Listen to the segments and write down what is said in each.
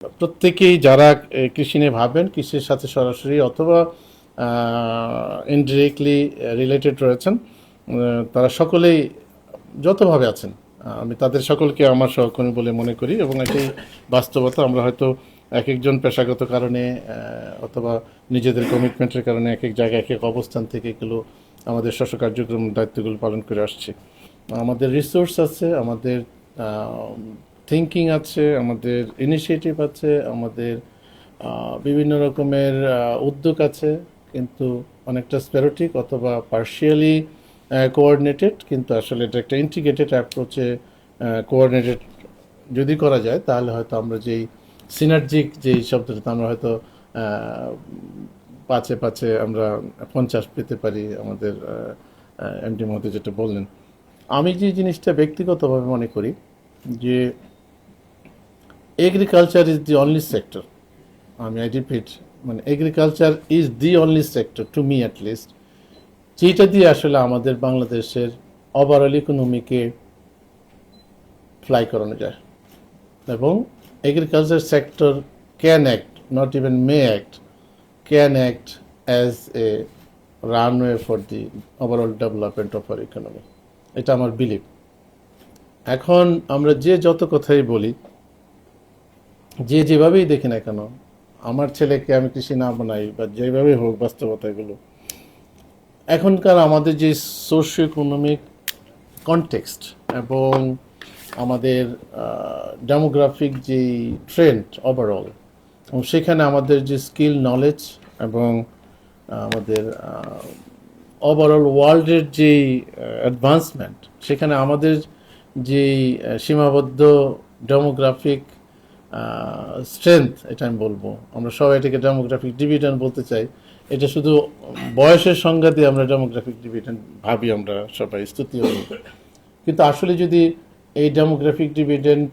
প্রত্যেকেই যারা কৃষি নিয়ে ভাবেন, কৃষির সাথে সরাসরি অথবা ইনডিরেক্টলি রিলেটেড রয়েছেন, তারা সকলেই যতভাবে আছেন, আমি তাদের সকলকে আমার সহকর্মী বলে মনে করি এবং এটাই বাস্তবতা। আমরা হয়তো এক একজন পেশাগত কারণে অথবা নিজেদের কমিটমেন্টের কারণে এক এক জায়গায় এক এক অবস্থান থেকে এগুলো আমাদের স্ব কার্যক্রম দায়িত্বগুলো পালন করে আসছি। আমাদের রিসোর্স আছে, আমাদের থিঙ্কিং আছে, আমাদের ইনিশিয়েটিভ আছে, আমাদের বিভিন্ন রকমের উদ্যোগ আছে, কিন্তু অনেকটা স্প্যারোটিক অথবা পার্শিয়ালি কোঅর্ডিনেটেড, কিন্তু আসলে এটা একটা ইন্টিগ্রেটেড অ্যাপ্রোচে কোঅর্ডিনেটেড যদি করা যায় তাহলে হয়তো আমরা যেই সিনার্জিক যেই শব্দটা আমরা হয়তো পাঁচে পাঁচে আমরা 50 পেতে পারি, আমাদের এমডি মহোদয় যেটা বললেন। আমি যে জিনিসটা ব্যক্তিগতভাবে মনে করি যে agriculture is the only sector, I repeat, মানে agriculture is the only sector to me at least, যেটা দিয়ে আসলে আমাদের বাংলাদেশের ওভারঅল ইকোনমিকে ফ্লাই করানো যায়। এবং agriculture sector can act, not even may act, can act as a runway for the overall development of our economy. এটা আমার বিলিভ। এখন আমরা যে যত কথাই বলি, যে যেভাবেই দেখি না কেন, আমার ছেলেকে আমি কৃষি না বানাই বা যেভাবেই হোক, বাস্তবতা এগুলো এখনকার আমাদের যে সোশিও ইকোনমিক কনটেক্সট এবং আমাদের ডেমোগ্রাফিক যে ট্রেন্ড ওভারঅল, এবং সেখানে আমাদের যে স্কিল নলেজ এবং আমাদের ওভারঅল ওয়ার্ল্ডের যেই অ্যাডভান্সমেন্ট, সেখানে আমাদের যেই সীমাবদ্ধ ডেমোগ্রাফিক স্ট্রেংথ, এটা আমি বলবো, আমরা সবাই এটাকে ডেমোগ্রাফিক ডিভিডেন্ড বলতে চাই। এটা শুধু বয়সের সংজ্ঞা দিয়ে আমরা ডেমোগ্রাফিক ডিভিডেন্ড ভাবি, আমরা সবাই স্তুতিও বলি, কিন্তু আসলে যদি এই ডেমোগ্রাফিক ডিভিডেন্ড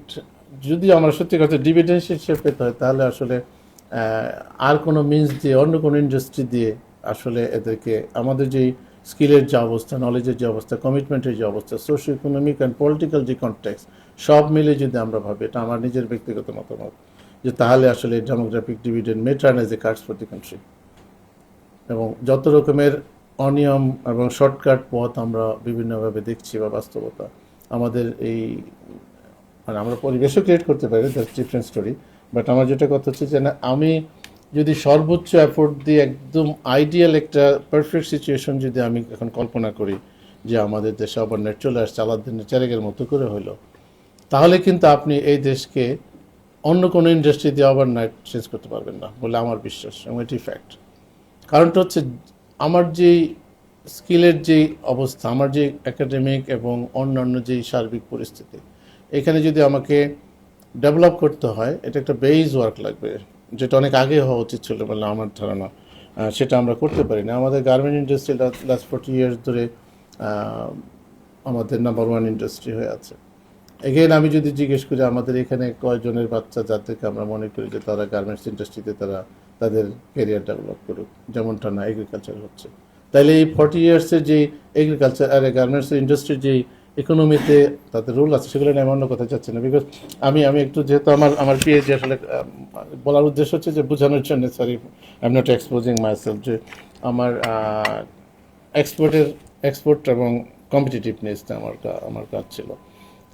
যদি আমরা সত্যি কথা ডিভিডেন্ড হিসেবে পেতে হয়, তাহলে আসলে আর কোনো মিনস দিয়ে, অন্য কোনো ইন্ডাস্ট্রি দিয়ে আসলে এদেরকে আমাদের যেই স্কিলের যে অবস্থা, নলেজের যে অবস্থা, কমিটমেন্টের যে অবস্থা, সোশিও ইকোনমিক অ্যান্ড পলিটিক্যাল যে কনটেক্সট, সব মিলে যদি আমরা ভাবি, এটা আমার নিজের ব্যক্তিগত মতামত, যে তাহলে আসলে demographic dividend May turn as a cards for the country. এবং যত রকমের অনিয়ম এবং শর্টকাট পথ আমরা বিভিন্নভাবে দেখছি বা বাস্তবতা আমাদের এই, মানে আমরা পরিবেশও ক্রিয়েট করতে পারি, দ্যাটস ডিফারেন্ট স্টোরি। বাট আমার যেটা কথা হচ্ছে যে না, আমি যদি সর্বোচ্চ এফোর্ট দিয়ে একদম আইডিয়াল একটা পারফেক্ট সিচুয়েশন যদি আমি এখন কল্পনা করি যে আমাদের দেশে ওভারনাইট চলে আসছে, আলাদিনের চেরাগের মতো করে হলো, তাহলে কিন্তু আপনি এই দেশকে অন্য কোনো ইন্ডাস্ট্রি দিয়ে ওভারনাইট চেঞ্জ করতে পারবেন না বলে আমার বিশ্বাস, এবং এটি ফ্যাক্ট। কারণটা হচ্ছে আমার যেই স্কিলের যেই অবস্থা, আমার যে একাডেমিক এবং অন্যান্য যেই সার্বিক পরিস্থিতি, এখানে যদি আমাকে ডেভেলপ করতে হয়, এটা একটা বেস ওয়ার্ক লাগবে, যেটা অনেক আগে হওয়া উচিত ছিল বলে আমার ধারণা। সেটা আমরা করতে পারি না। আমাদের গার্মেন্ট ইন্ডাস্ট্রি লাস্ট 40 ইয়ার্স ধরে আমাদের নাম্বার ওয়ান ইন্ডাস্ট্রি হয়ে আছে। এগেন আমি যদি জিজ্ঞেস করি আমাদের এখানে কয়জনের বাচ্চা যাদেরকে আমরা মনে করি যে তারা গার্মেন্টস ইন্ডাস্ট্রিতে তারা তাদের ক্যারিয়ার ডেভেলপ করুক, যেমনটা না এগ্রিকালচার হচ্ছে, তাইলে এই 40 ইয়ার্সের যে এগ্রিকালচার আর গার্মেন্টস ইন্ডাস্ট্রির যেই ইকোনমিতে তাদের রোল আছে, সেগুলো নিয়ে আমি অন্য কথা যাচ্ছে না। বিকজ আমি একটু, যেহেতু আমার পিএইচডি আসলে বলার উদ্দেশ্য হচ্ছে যে বোঝানোর জন্য, sorry I am not exposing myself, যে আমার এক্সপোর্ট এবং কম্পিটিটিভনেসটা আমার কাজ ছিল।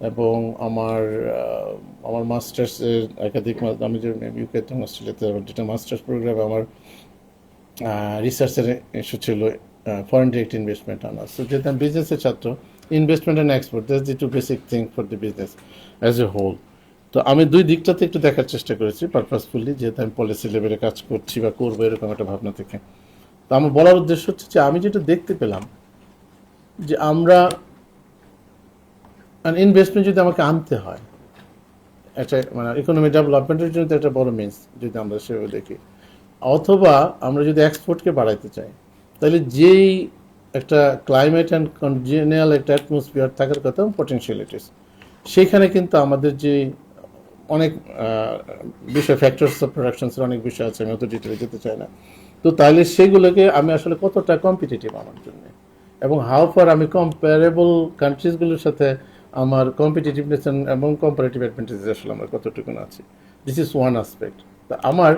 এবং আমার মাস্টার্সের একাধিক, আমি যে ইউকেতে অস্ট্রেলিয়াতে যেটা মাস্টার্স প্রোগ্রামে আমার রিসার্চের ইস্যু ছিল foreign direct investment honours. So যেহেতু আমি বিজনেসের ছাত্র, investment and export, that's the two basic thing for the business as a whole. তো আমি দুই দিকটাতে একটু দেখার চেষ্টা করেছি পারপাসফুলি, যেহেতু আমি পলিসি লেভেলে কাজ করছি বা করবো এরকম একটা ভাবনা থেকে। তো আমার বলার উদ্দেশ্য হচ্ছে যে আমি যেটা দেখতে পেলাম যে আমরা ইনভেস্টমেন্ট যদি আমাকে আনতে হয়, একটা মানে ইকোনমি ডেভেলপমেন্টের জন্য একটা বড় মিনস যদি আমরা সেভাবে দেখি, অথবা আমরা যদি এক্সপোর্টকে বাড়াইতে চাই, তাহলে যেই একটা ক্লাইমেট অ্যান্ড কনজেনিয়াল একটা অ্যাটমসফিয়ার থাকার কথা, পটেনশিয়ালিটিস, সেইখানে কিন্তু আমাদের যে অনেক বিষয়, ফ্যাক্টরস অফ প্রোডাকশনসের অনেক বিষয় আছে, আমি অত ডিটেলে যেতে চাই না। তো তাহলে সেগুলোকে আমি আসলে কতটা কম্পিটিটিভ আমার জন্য, এবং হাউ ফার আমি কম্পারেবল কান্ট্রিজগুলোর সাথে আমার কম্পিটিটিভনেস এবং কম্পারেটিভ অ্যাডভান্টেজ আসলে আমার কতটুকু আছে। This is one aspect. তা আমার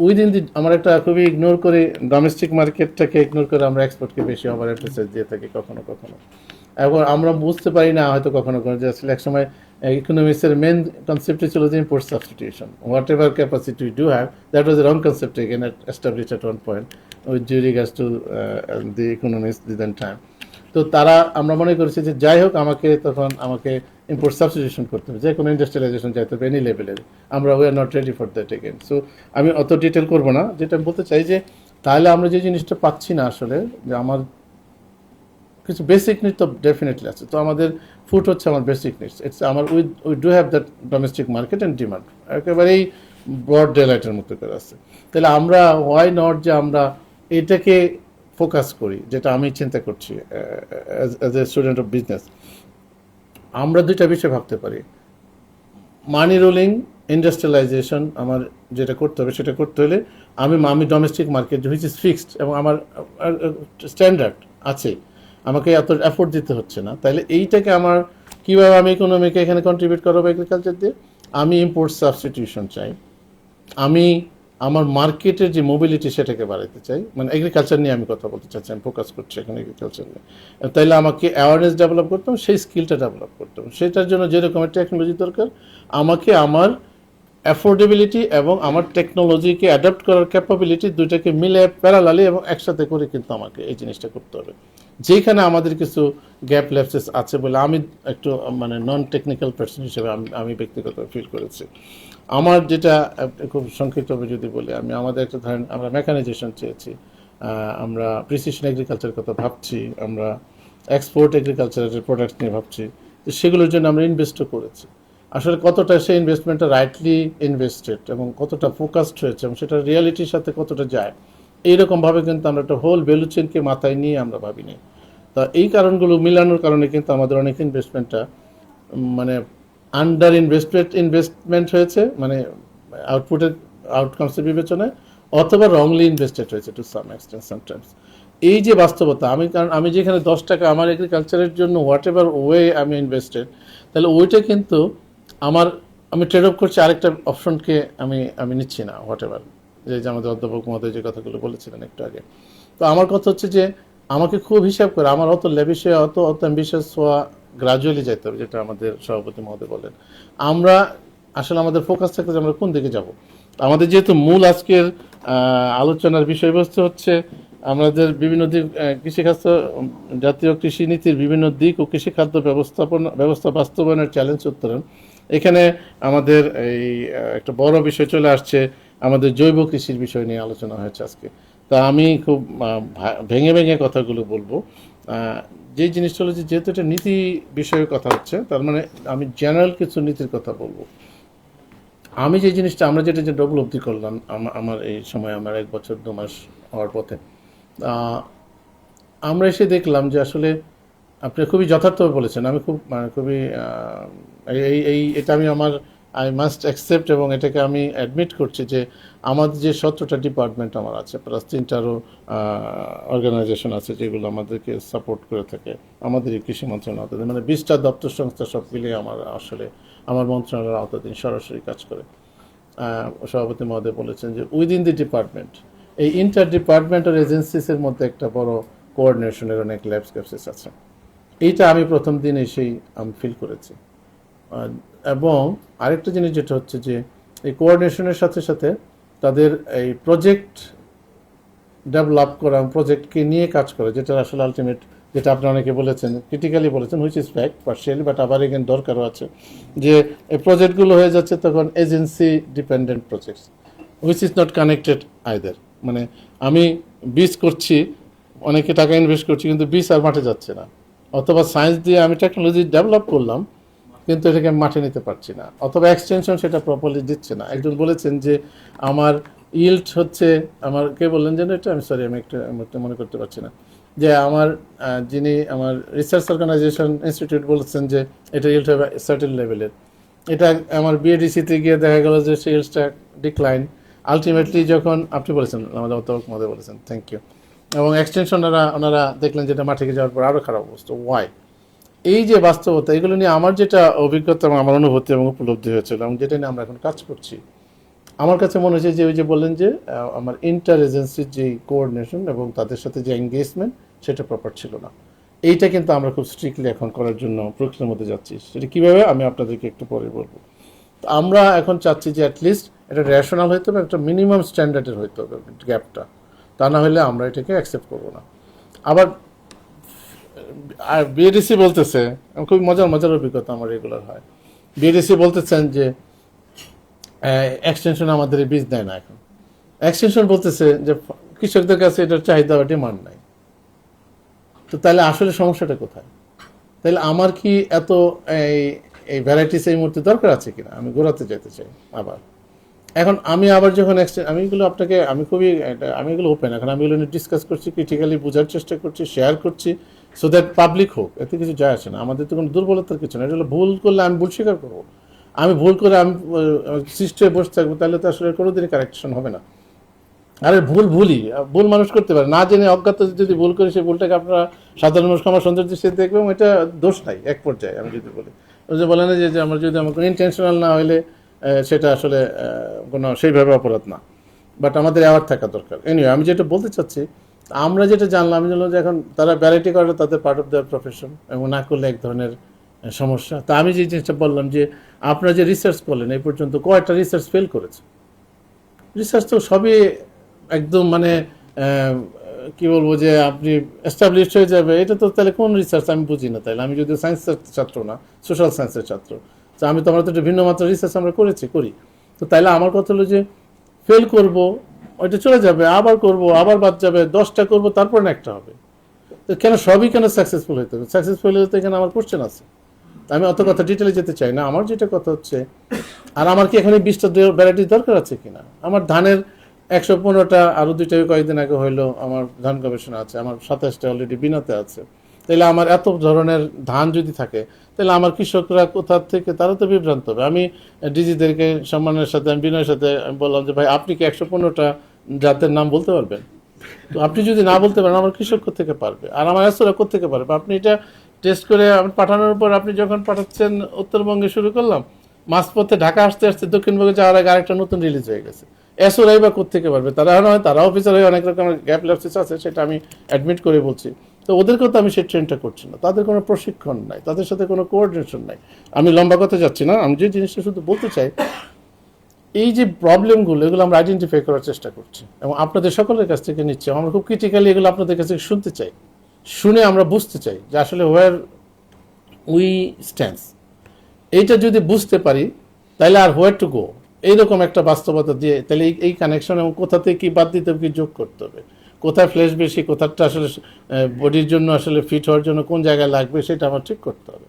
উইদিন দি আমার একটা খুবই ইগনোর করে ডোমেস্টিক মার্কেটটাকে ইগনোর করে আমরা এক্সপোর্টকে বেশি ওভার এমফাসাইজ দিয়ে থাকি কখনো কখনো। এখন আমরা বুঝতে পারি না হয়তো কখনো কখনো যে আসলে একসময় ইকোনমিক্সের মেন কনসেপ্টই ছিল যে import substitution, whatever capacity we do have, that was a wrong concept again established at one point with due regards to the economics the then time. তো তারা আমরা মনে করেছি যে যাই হোক আমাকে ইম্পোর্ট সাবস্টিটিউশন করতে হবে, যে কোনো ইন্ডাস্ট্রিয়ালাইজেশন চাইতে হবে এনি লেভেলের। আমরা we are not ready for that again. So আমি অত ডিটেল করবো না, যেটা বলতে চাই যে তাহলে আমরা যে জিনিসটা পাচ্ছি না আসলে, যে আমার কিছু বেসিক নিড তো ডেফিনেটলি আছে। তো আমাদের ফুড হচ্ছে আমার বেসিক নিডস, ইটস আমার we do have that domestic market and demand একেবারেই ব্রড ডেলাইটের মতো করে আছে। তাহলে আমরা হোয়াই নট যে আমরা এটাকে ফোকাস করি, যেটা আমি চিন্তা করছি as a student of business. আমরা দুইটা বিষয় ভাবতে পারি, মানি রোলিং, ইন্ডাস্ট্রিয়ালাইজেশন। আমার যেটা করতে হবে সেটা করতে হলে আমি domestic market which is fixed এবং আমার স্ট্যান্ডার্ড আছে, আমাকে এত এফোর্ট দিতে হচ্ছে না। তাহলে এইটাকে আমার কীভাবে আমি ইকোনমিকে এখানে কন্ট্রিবিউট করবো এগ্রিকালচার দিয়ে, আমি ইম্পোর্ট সাবস্টিটিউশন চাই, আমি আমার মার্কেটের যে মোবিলিটি সেটাকে বাড়াতে চাই, মানে এগ্রিকালচার নিয়ে আমি কথা বলতে চাচ্ছি, আমি ফোকাস করছি এখন এগ্রিকালচার নিয়ে। তাইলে আমাকে অ্যাওয়ারনেস ডেভেলপ করতে হবে, সেই স্কিলটা ডেভেলপ করতে হবে। সেটার জন্য যে রকমের টেকনোলজি দরকার, আমাকে আমার অ্যাফোর্ডেবিলিটি এবং আমার টেকনোলজিকে অ্যাডাপ্ট করার ক্যাপাবিলিটি দুইটাকে মিলে প্যারালালি এবং একসাথে করে কিন্তু আমাকে এই জিনিসটা করতে হবে। যেখানে আমাদের কিছু গ্যাপ ল্যাপসেস আছে বলে আমি একটু মানে নন টেকনিক্যাল পার্সন হিসেবে আমি ব্যক্তিগতভাবে ফিল করেছি। আমার যেটা খুব সংক্ষিপ্তভাবে যদি বলি, আমাদের একটা ধরেন আমরা মেকানাইজেশন চেয়েছি, আমরা প্রিসিশন এগ্রিকালচার কথা ভাবছি, আমরা এক্সপোর্ট এগ্রিকালচারের প্রোডাক্ট নিয়ে ভাবছি, তো সেগুলোর জন্য আমরা ইনভেস্টও করেছি। আসলে কতটা সেই ইনভেস্টমেন্টটা রাইটলি ইনভেস্টেড এবং কতটা ফোকাসড হয়েছে এবং সেটা রিয়ালিটির সাথে কতটা যায়, এইরকমভাবে কিন্তু আমরা একটা হোল ভ্যালু চেইনকে মাথায় নিয়ে আমরা ভাবিনি। তা এই কারণগুলো মিলানোর কারণে কিন্তু আমাদের অনেক ইনভেস্টমেন্টটা মানে আন্ডার ইনভেস্টমেন্ট হয়েছে, মানে আউটপুটের আউটকামসের বিবেচনায়, অথবা রংলি ইনভেস্টেড হয়েছে টু সাম এক্সটেন্ট সামটাইমস। এই যে বাস্তবতা, কারণ আমি যেখানে 10 টাকা আমার এগ্রিকালচারের জন্য হোয়াট এভার ওয়ে আমি ইনভেস্টেড, তাহলে ওইটা কিন্তু আমি ট্রেড অফ করছি আরেকটা অপশনকে আমি নিচ্ছি না, হোয়াট এভার, যে আমাদের অধ্যাপক মহোদয় যে কথাগুলো বলেছিলেন একটু আগে। তো আমার কথা হচ্ছে যে আমাকে খুব হিসাব করে আমার অত লেভিশে অত অ্যাম্বিশিয়াস হওয়া গ্রাজুয়ালি যেতে হবে, যেটা আমাদের সভাপতি মহোদয় বলেন। আমরা আসলে আমাদের ফোকাস থাকতে যে আমরা কোন দিকে যাব। আমাদের যেহেতু মূল আজকের আলোচনার বিষয়বস্তু হচ্ছে আমাদের বিভিন্ন দিক, কৃষিখাদ্য জাতীয় কৃষি নীতির বিভিন্ন দিক ও কৃষিখাদ্য ব্যবস্থা বাস্তবায়নের চ্যালেঞ্জ উত্তরণ। এখানে আমাদের এই একটা বড় বিষয় চলে আসছে, আমাদের জৈব কৃষির বিষয় নিয়ে আলোচনা হয়েছে আজকে। তা আমি খুব ভেঙে ভেঙে কথাগুলো বলবো। যে জিনিসটা হলো যেহেতু এটা নীতি বিষয়ে কথা হচ্ছে, তার মানে আমি জেনারেল কিছু নীতির কথা বলবো। আমি যে জিনিসটা আমরা যেটা উপলব্ধি করলাম আমার এই সময়, আমার 1 বছর 2 মাস হওয়ার পথে, আমরা এসে দেখলাম যে আসলে আপনি খুবই যথার্থভাবে বলেছেন। আমি খুবই এটা আই মাস্ট অ্যাকসেপ্ট এবং এটাকে আমি অ্যাডমিট করছি যে আমাদের যে 17টা ডিপার্টমেন্ট আমার আছে, প্লাস 3টারও অর্গানাইজেশন আছে যেগুলো আমাদেরকে সাপোর্ট করে থাকে, আমাদের এই কৃষি মন্ত্রণালয়, মানে 20টা দপ্তর সংস্থা সব মিলিয়ে আমার মন্ত্রণালয়ের আওতাধীন সরাসরি কাজ করে। সভাপতি মহোদয় বলেছেন যে উইদিন দি ডিপার্টমেন্ট, এই ইন্টার ডিপার্টমেন্টাল এজেন্সিসের মধ্যে একটা বড় কোঅর্ডিনেশনের অনেক ল্যাপসেস আছে। এইটা আমি প্রথম দিন এসেই আমি ফিল করেছি। এবং আরেকটা জিনিস যেটা হচ্ছে যে এই কোঅর্ডিনেশনের সাথে সাথে তাদের এই প্রজেক্ট ডেভেলপ করা, প্রজেক্টকে নিয়ে কাজ করে, যেটা আসলে আলটিমেট, যেটা আপনি অনেকে বলেছেন, ক্রিটিক্যালি বলেছেন, which is fact partially, but আবার এগেন দরকারও আছে যে এই প্রজেক্টগুলো হয়ে যাচ্ছে তখন agency dependent projects, which is not connected either. মানে আমি বীজ করছি, অনেকে টাকা ইনভেস্ট করছি, কিন্তু বীজ আর মাঠে যাচ্ছে না, অথবা সায়েন্স দিয়ে আমি টেকনোলজি ডেভেলপ করলাম কিন্তু এটাকে আমি মাঠে নিতে পারছি না, অথবা এক্সটেনশন সেটা প্রপারলি দিচ্ছে না। একজন বলেছেন যে আমার ইল্ড হচ্ছে, আমার কে বললেন যেন এটা, আমি সরি আমি একটু মনে করতে পারছি না, যে যিনি আমার রিসার্চ অর্গানাইজেশন ইনস্টিটিউট বলেছেন যে এটা ইল্ড হবে সার্টেন লেভেলের। এটা আমার বিএডিসিতে গিয়ে দেখা গেল যে সেলসটা ডিক্লাইন। আলটিমেটলি যখন আপনি বলেছেন, আমাদের অধ্যাপক মহোদয় বলেছেন, থ্যাংক ইউ, এবং এক্সটেনশন ওনারা দেখলেন যেটা মাঠে যাওয়ার পর আরও খারাপ অবস্থা। ওয়াই? এই যে বাস্তবতা, এগুলো নিয়ে আমার যেটা অভিজ্ঞতা এবং আমার অনুভূতি এবং উপলব্ধি হয়েছিল এবং যেটা নিয়ে আমরা এখন কাজ করছি, আমার কাছে মনে হচ্ছে যে ওই যে বললেন যে আমার ইন্টার এজেন্সির যে কোঅর্ডিনেশন এবং তাদের সাথে যে এঙ্গেজমেন্ট সেটা প্রপার ছিল না। এইটা কিন্তু আমরা খুব স্ট্রিক্টলি এখন করার জন্য প্রক্রিয়ার মধ্যে যাচ্ছি। সেটা কীভাবে আমি আপনাদেরকে একটু পরে বলবো। তো আমরা এখন চাচ্ছি যে অ্যাটলিস্ট এটা রেশনাল হইতে হবে, একটা মিনিমাম স্ট্যান্ডার্ডের হইতে হবে গ্যাপটা, তা না হলে আমরা এটাকে অ্যাকসেপ্ট করবো না। আবার আর বিএডিসি বলতেছে, খুবই মজার মজার অভিজ্ঞতা আমার রেগুলার হয়, বিএডিসি বলতেছেন যে এক্সটেনশন আমাদের বীজ দেয় না এখন। এক্সটেনশন বলতেছে যে কৃষকদের কাছে এটার চাহিদা বা ডিমান্ড নাই। তো তাহলে আসলে সমস্যাটা কোথায়? তাহলে আমার কি এত এই ভ্যারাইটিস এই মুহূর্তে দরকার আছে কিনা, আমি ঘোরাতে যেতে চাই। আবার এখন আমি আবার যখন আমি এগুলো আপনাকে আমি খুবই আমি এগুলো ওপেন, এখন আমি এগুলো নিয়ে ডিসকাস করছি, ক্রিটিক্যালি বোঝার চেষ্টা করছি, শেয়ার করছি, সো দ্যাট পাবলিক হোক। এতে কিছু যায় আসে না, আমাদের তো কোনো দুর্বলতার কিছু না। এটা হলো ভুল করলে আমি ভুল স্বীকার করবো। আমি ভুল করে আমি সৃষ্টি হয়ে বসে থাকবো, তাহলে তো আসলে কোনোদিনই কারেকশন হবে না। আরে ভুল মানুষ করতে পারে, না জেনে অজ্ঞাত যদি ভুল করি, সেই ভুলটাকে আপনারা সাধারণ মানুষ আমার সৌন্দর্য দৃষ্টিতে দেখবে এবং এটা দোষ নাই এক পর্যায়ে। আমি যদি বলি, ওই যে বলে না যে আমার যদি আমার ইন্টেনশনাল না হইলে সেটা আসলে কোনো সেইভাবে অপরাধ না, বাট আমাদের অ্যাওয়ার থাকা দরকার। এনিওয়ে, আমি যেটা বলতে চাচ্ছি, আমরা যেটা জানলাম, আমি জানলাম যে এখন তারা ভ্যারাইটি করাটা তাদের পার্ট অফ দেয়ার প্রফেশন এবং না করলে এক ধরনের সমস্যা। তা আমি যে জিনিসটা বললাম যে আপনারা যে রিসার্চ করলেন এই পর্যন্ত কয়েকটা রিসার্চ ফেল করেছে। রিসার্চ তো সবই একদম মানে কি বলবো যে আপনি এস্টাবলিশড হয়ে যাবে, এটা তো তাহলে কোন রিসার্চ আমি বুঝি না। তাহলে আমি যদি সায়েন্সের ছাত্র না, সোশ্যাল সায়েন্সের ছাত্র, তো আমি তো আমরা তো একটা ভিন্ন মাত্রার রিসার্চ আমরা করি। তো তাইলে আমার কথা হলো যে ফেল করব, ওইটা চলে যাবে, আবার করব, আবার বাদ যাবে, 10টা করবো, তারপর না একটা হবে। তো কেন সবই কেন সাকসেসফুল হইতে হবে? সাকসেসফুল হতে এখানে আমার কোশ্চেন আছে। আমি অত কথা ডিটেলে যেতে চাই না। আমার যেটা কথা হচ্ছে, আর আমার কি এখানে 20টা ভ্যারাইটির দরকার আছে কিনা? আমার ধানের 115টা, আরও 2টা কয়েকদিন আগে হইলো আমার ধান গবেষণা আছে, আমার 27টা অলরেডি বিনাতে আছে। তাহলে আমার এত ধরনের ধান যদি থাকে, তাহলে আমার কৃষকরা কোথা থেকে, তারা তো বিভ্রান্ত হবে। আমি ডিজিদেরকে সম্মানের সাথে, আমি বিনয়ের সাথে আমি বললাম যে ভাই, আপনি কি 115টা জাতের নাম বলতে পারবেন? তো আপনি যদি না বলতে পারেন, আমার কৃষক কোথেকে পারবে, আর আমার এসরা কোথেকে পারবে? আপনি এটা টেস্ট করে পাঠানোর পর, আপনি যখন পাঠাচ্ছেন উত্তরবঙ্গে শুরু করলাম, মাঝপথে ঢাকা আসতে আসতে দক্ষিণবঙ্গে যাওয়ার আগে আরেকটা নতুন রিলিজ হয়ে গেছে। এসরাই বা কোথেকে পারবে? তারা নয়, তারা অফিসার হয়ে অনেক রকমের গ্যাপ ল্যাপসেস আছে, সেটা আমি অ্যাডমিট করে বলছি। তো ওদেরকেও তো আমি সেই ট্রেনটা করছি না, তাদের কোনো প্রশিক্ষণ নাই, তাদের সাথে কোনো কোঅর্ডিনেশন নাই। আমি লম্বা কথা যাচ্ছি না, আমি যে জিনিসটা শুধু বলতে চাই, এই যে প্রবলেমগুলো, এগুলো আমরা আইডেন্টিফাই করার চেষ্টা করছি এবং আপনাদের সকলের কাছ থেকে নিচ্ছি। আমরা খুব ক্রিটিক্যালি এগুলো আপনাদের কাছ থেকে শুনতে চাই, শুনে আমরা বুঝতে চাই যে আসলে হোয়ার উই স্ট্যান্ডস। এইটা যদি বুঝতে পারি, তাহলে আর হোয়ার টু গো, এইরকম একটা বাস্তবতা দিয়ে, তাহলে এই কানেকশন এবং কোথাতে কি বাদ দিতে হবে, কি যোগ করতে হবে, কোথায় ফ্লেশ বেশি, কোথাটা আসলে বডির জন্য আসলে ফিট হওয়ার জন্য কোন জায়গায় লাগবে, সেটা আমার ঠিক করতে হবে।